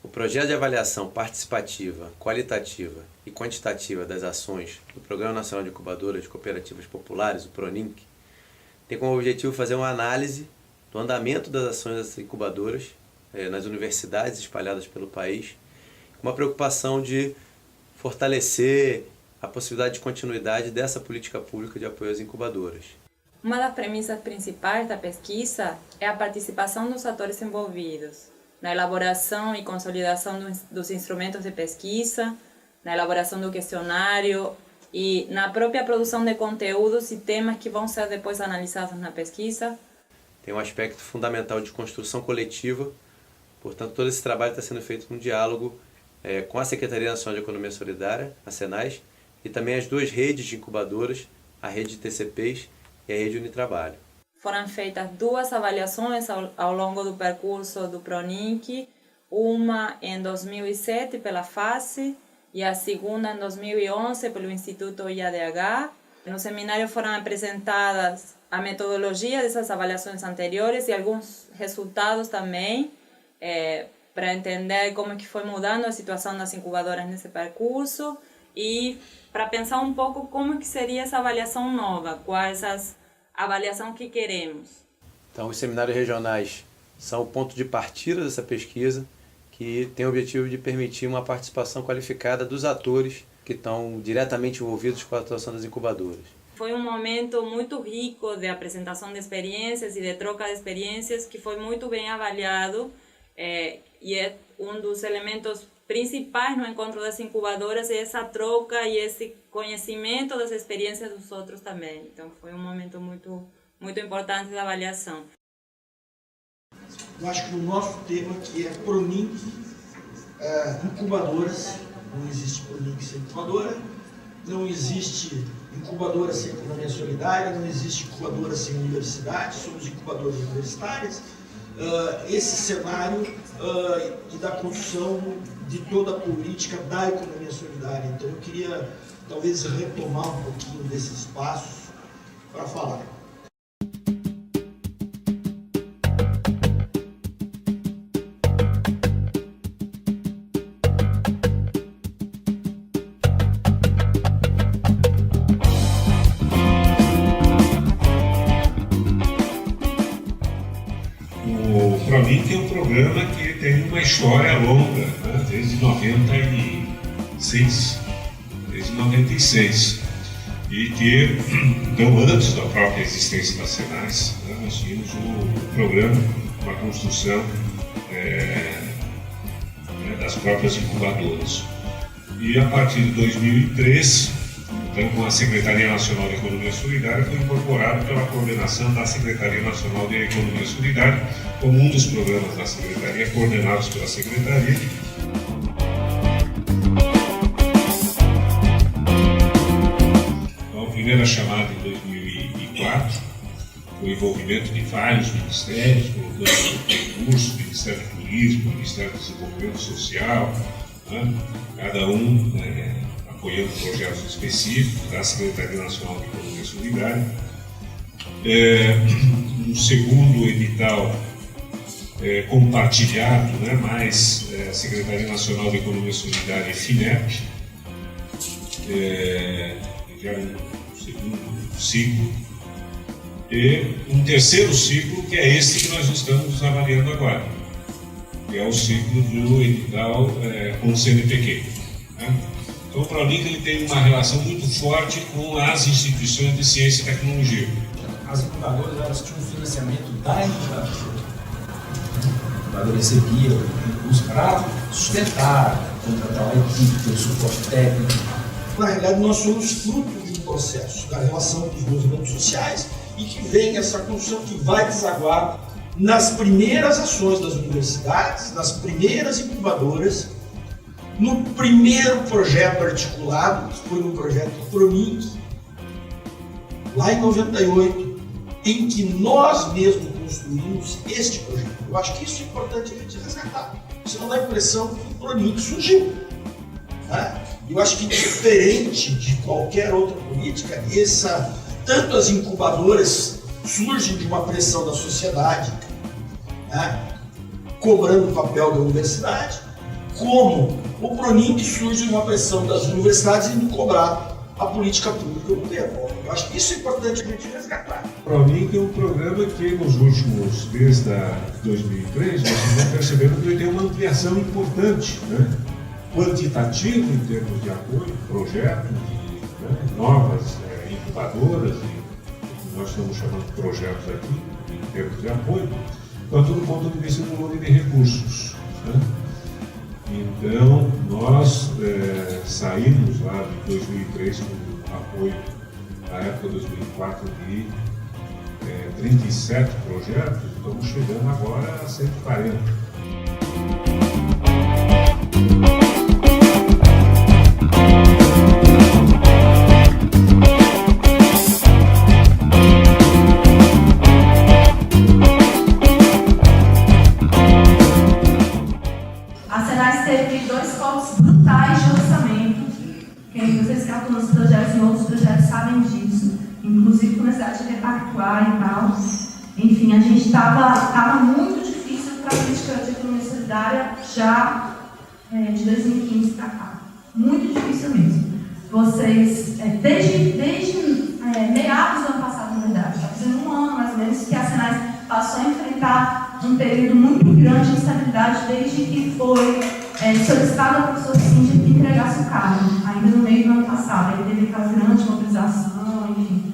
O projeto de avaliação participativa, qualitativa e quantitativa das ações do Programa Nacional de Incubadoras de Cooperativas Populares, o PRONINC, tem como objetivo fazer uma análise do andamento das ações das incubadoras nas universidades espalhadas pelo país, com uma preocupação de fortalecer a possibilidade de continuidade dessa política pública de apoio às incubadoras. Uma das premissas principais da pesquisa é a participação dos atores envolvidos na elaboração e consolidação dos instrumentos de pesquisa, na elaboração do questionário e na própria produção de conteúdos e temas que vão ser depois analisados na pesquisa. Tem um aspecto fundamental de construção coletiva, portanto todo esse trabalho está sendo feito num diálogo com a Secretaria Nacional de Economia Solidária, a SENAS, e também as duas redes de incubadoras, a rede de TCPs e a rede Unitrabalho. Foram feitas duas avaliações ao longo do percurso do PRONINC, uma em 2007 pela FACE e a segunda em 2011 pelo Instituto IADH. No seminário foram apresentadas a metodologia dessas avaliações anteriores e alguns resultados também, para entender como que foi mudando a situação das incubadoras nesse percurso e para pensar um pouco como que seria essa avaliação nova, quais as avaliação que queremos. Então, os seminários regionais são o ponto de partida dessa pesquisa, que tem o objetivo de permitir uma participação qualificada dos atores que estão diretamente envolvidos com a atuação das incubadoras. Foi um momento muito rico de apresentação de experiências e de troca de experiências, que foi muito bem avaliado, e é um dos elementos principais no encontro das incubadoras, é essa troca e esse conhecimento das experiências dos outros também. Então foi um momento muito importante da avaliação. Eu acho que o nosso tema aqui é PRONINC, incubadoras. Não existe PRONINC sem incubadora, não existe incubadora sem economia solidária, não existe incubadora sem universidade, somos incubadoras universitárias. Esse cenário e da construção de toda a política da economia solidária. Então eu queria talvez retomar um pouquinho desses passos para falar. O PRONINC é um programa que tem uma história longa, né? Desde 96, e que, então, antes da própria existência da SENAS, né, nós tínhamos um programa, uma construção das próprias incubadoras. E a partir de 2003, então, com a Secretaria Nacional de Economia Solidária, foi incorporado pela coordenação da Secretaria Nacional de Economia Solidária, como um dos programas da Secretaria, coordenados pela Secretaria. Então, a primeira chamada em 2004, com o envolvimento de vários ministérios, colocando recursos, Ministério do Turismo, Ministério do Desenvolvimento Social, né? Cada um apoiando projetos específicos da Secretaria Nacional de Economia Solidária. Um segundo edital compartilhado, né, mais Secretaria Nacional de Economia Solidária e FINEP, já um segundo ciclo, e um terceiro ciclo, que é este que nós estamos avaliando agora, que é o ciclo do edital com o CNPq. Né? Então, o PRONINC ele tem uma relação muito forte com as instituições de ciência e tecnologia. As incubadoras, elas tinham um financiamento da incubadora. A incubadora recebia recursos para sustentar, contratar a equipe, ter o suporte técnico. Na realidade, nós somos fruto de um processo da relação com os movimentos sociais e que vem essa construção que vai desaguar nas primeiras ações das universidades, nas primeiras incubadoras, no primeiro projeto articulado, que foi no projeto PRONINC, lá em 98, em que nós mesmos construímos este projeto. Eu acho que isso é importante a gente resgatar. Senão dá a impressão que o PRONINC surgiu. Né? Eu acho que, diferente de qualquer outra política, tanto as incubadoras surgem de uma pressão da sociedade, né, cobrando o papel da universidade, como o PRONINC surge uma pressão das universidades em cobrar a política pública europeia. Eu acho que isso é importante a gente resgatar. O PRONINC é um programa que nos últimos, desde 2003, nós estamos percebendo que ele tem uma ampliação importante, né? Quantitativa em termos de apoio, projetos, né? Novas incubadoras, e nós estamos chamando de projetos aqui, em termos de apoio, tanto do ponto de vista do volume de recursos, né? Então, nós saímos lá de 2003 com apoio, na época de 2004, de 37 projetos, estamos chegando agora a 140. A Senai teve 2 cortes brutais de orçamento. Vocês que atuam nos projetos e outros projetos sabem disso, inclusive com necessidade de repactuar e tal. Enfim, a gente estava muito difícil para a política de economia solidária já de 2015 para cá. Muito difícil mesmo. Vocês, desde meados do ano passado, na verdade, está fazendo um ano mais ou menos, que a Senai passou a enfrentar um período muito grande de instabilidade desde que foi solicitado ao professor Cíndia que entregasse o cargo, ainda no meio do ano passado. Ele teve aquela grande mobilização, enfim.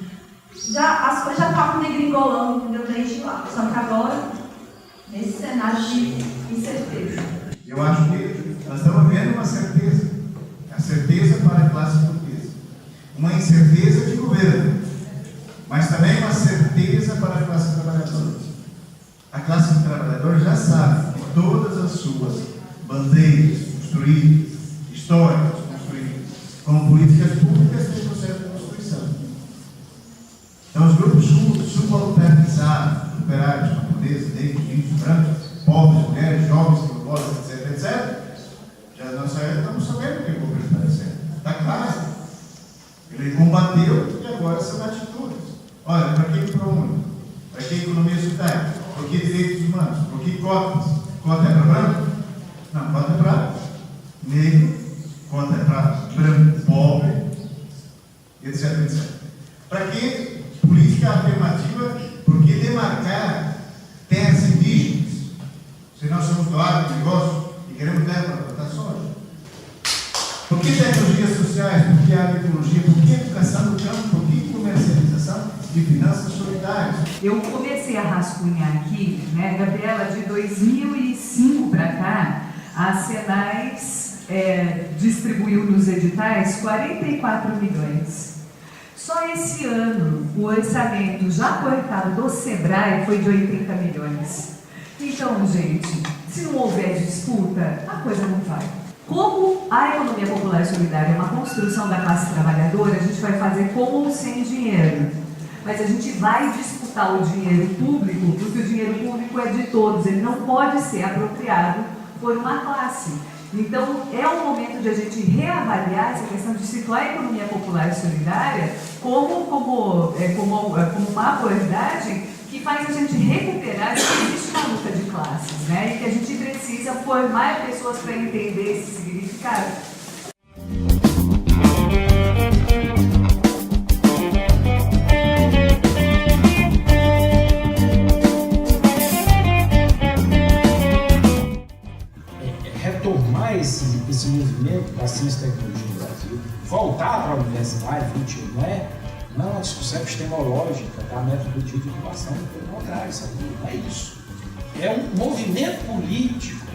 As coisas já estavam degringolando, entendeu? Desde lá. Só que agora, nesse cenário de incerteza. Eu acho que nós estamos vendo uma certeza. A certeza para a classe portuguesa. Uma incerteza de governo, mas também uma certeza para a classe trabalhadora. A classe trabalhadora já sabe que todas as suas bandeiras construídas, histórias construídas, como políticas públicas, têm processo de Constituição. Então, os grupos subalternizados, operários, camponeses, negros, índios, brancos, pobres, mulheres, jovens, quilombolas, etc., já nós estamos sabendo o que o governo está dizendo. Está claro. Ele combateu e agora são atitudes. Olha, para que ProUni? Para que economia solidária? Por que direitos humanos? Por que cotas? Cota é para branco? Não, cota é para negro, cota é para branco, pobre, etc, etc. Para que política afirmativa? Por que demarcar terras indígenas? Se nós somos do agronegócio e queremos terra para plantar soja? Por que tecnologias sociais? Por que agroecologia? Por que educação do campo? Por que comercialização de finanças solidárias? Eu comecei a rascunhar aqui, né, Gabriela, de 2005 para cá, a Senai distribuiu nos editais 44 milhões. Só esse ano, o orçamento já cortado do Sebrae foi de 80 milhões. Então, gente, se não houver disputa, a coisa não vai. Como a economia popular e solidária é uma construção da classe trabalhadora, a gente vai fazer com ou sem dinheiro. Mas a gente vai disputar o dinheiro público, porque o dinheiro público é de todos, ele não pode ser apropriado por uma classe. Então, é o momento de a gente reavaliar essa questão de situar a economia popular e solidária como uma abordagem que faz a gente recuperar que existe uma luta de classes, né? E que a gente precisa formar pessoas para entender esse significado. Retomar esse movimento da ciência e tecnologia no Brasil, voltar para a universidade, não é uma discussão epistemológica da metodologia de inovação, pelo contrário, sabe? Não é isso. É um movimento político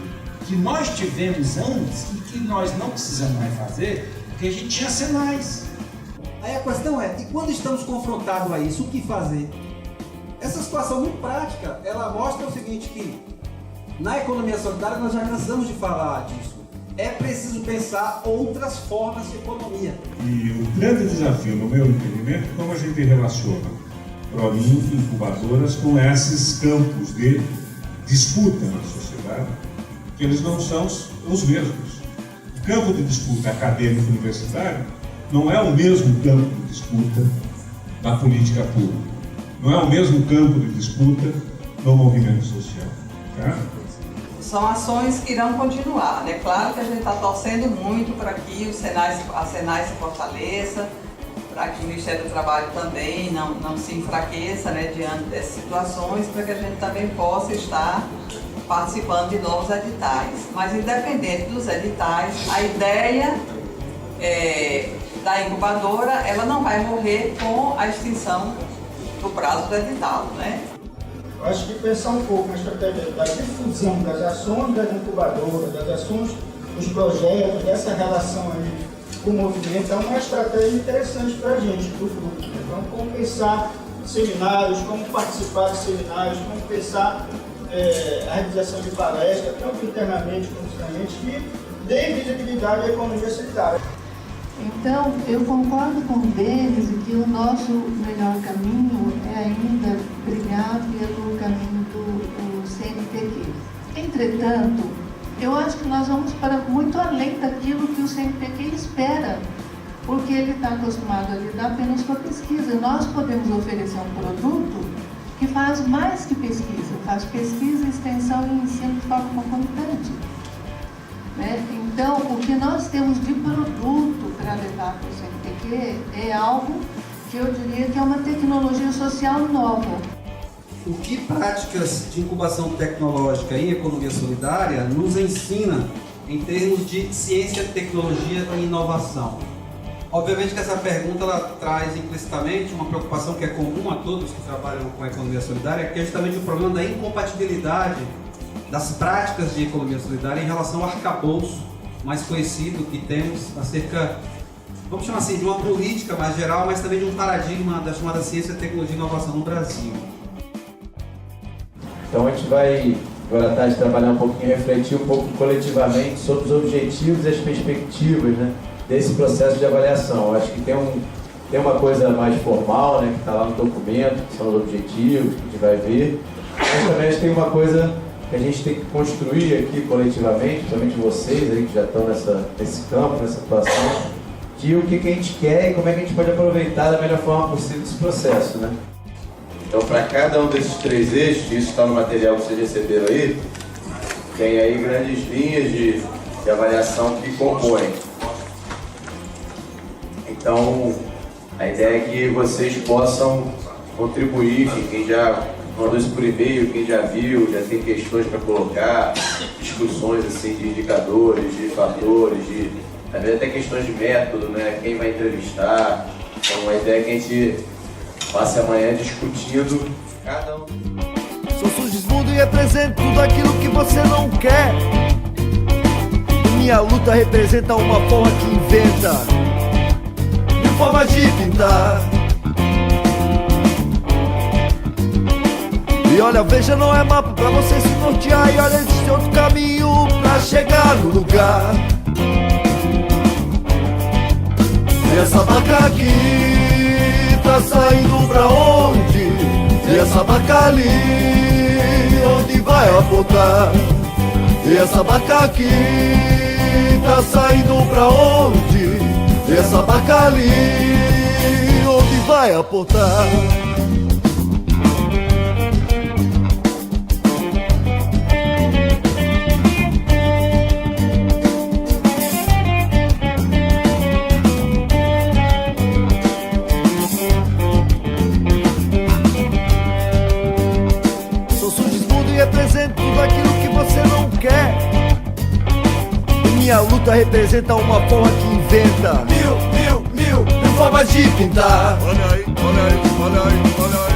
que nós tivemos antes e que nós não precisamos mais fazer, porque a gente tinha Senais. Aí a questão é, e quando estamos confrontados a isso, o que fazer? Essa situação muito prática, ela mostra o seguinte, que na economia solidária nós já cansamos de falar disso. É preciso pensar outras formas de economia. E o grande desafio, no meu entendimento, é como a gente relaciona ProUni, incubadoras, com esses campos de disputa na sociedade, que eles não são os mesmos. O campo de disputa acadêmico universitário não é o mesmo campo de disputa da política pública. Não é o mesmo campo de disputa no movimento social. Tá? são ações que irão continuar, né? Claro que a gente está torcendo muito para que a Senai se fortaleça, para que o Ministério do Trabalho também não se enfraqueça, né, diante dessas situações, para que a gente também possa estar participando de novos editais. Mas independente dos editais, a ideia da incubadora, ela não vai morrer com a extinção do prazo do edital, né? Eu acho que pensar um pouco na estratégia da difusão das ações da incubadora, das ações dos projetos, dessa relação aí com o movimento, é uma estratégia interessante para a gente, para o grupo. Então, como pensar seminários, como participar de seminários, como pensar a realização de palestras, tanto internamente como externamente, que dê visibilidade à economia solidária. Então, eu concordo com o Denis que o nosso melhor caminho é ainda brigar pelo caminho do CNPq. Entretanto, eu acho que nós vamos para muito além daquilo que o CNPq espera, porque ele está acostumado a lidar apenas com a pesquisa. Nós podemos oferecer um produto que faz mais que pesquisa, faz pesquisa, extensão e ensino de forma concomitante. Então, o que nós temos de produto para levar para o CNPq é algo que eu diria que é uma tecnologia social nova. O que práticas de incubação tecnológica e economia solidária nos ensina em termos de ciência, tecnologia e inovação? Obviamente que essa pergunta ela traz implicitamente uma preocupação que é comum a todos que trabalham com a economia solidária, que é justamente o problema da incompatibilidade das práticas de economia solidária em relação ao arcabouço mais conhecido que temos acerca, vamos chamar assim, de uma política mais geral, mas também de um paradigma da chamada ciência, tecnologia e inovação no Brasil. Então a gente vai, agora à tarde, trabalhar um pouquinho, refletir um pouco coletivamente sobre os objetivos e as perspectivas, né, desse processo de avaliação. Eu acho que tem uma coisa mais formal, né, que está lá no documento, que são os objetivos, que a gente vai ver, mas também acho que tem uma coisa que a gente tem que construir aqui coletivamente, principalmente vocês aí que já estão nesse campo, nessa situação, de o que a gente quer e como é que a gente pode aproveitar da melhor forma possível esse processo, né? Então, para cada um desses 3 eixos, isso está no material que vocês receberam aí, tem aí grandes linhas de avaliação que compõem. Então, a ideia é que vocês possam contribuir, quem já mandou isso por e-mail, quem já viu, já tem questões para colocar, discussões assim, de indicadores, de fatores, às vezes até questões de método, né? Quem vai entrevistar. Então, a ideia é que a gente passe amanhã discutindo cada um. Sou Sugismundo e represento tudo aquilo que você não quer. Minha luta representa uma forma que inventa mil formas de pintar. E olha, veja, não é mapa pra você se nortear. E olha, existe outro caminho pra chegar no lugar. E essa vaca aqui tá saindo pra onde? E essa vaca ali, onde vai apontar? E essa vaca aqui tá saindo pra onde? E essa vaca ali, onde vai apontar? Represento tudo aquilo que você não quer. Minha luta representa uma forma que inventa mil formas de pintar. Olha aí, olha aí, olha aí, olha aí.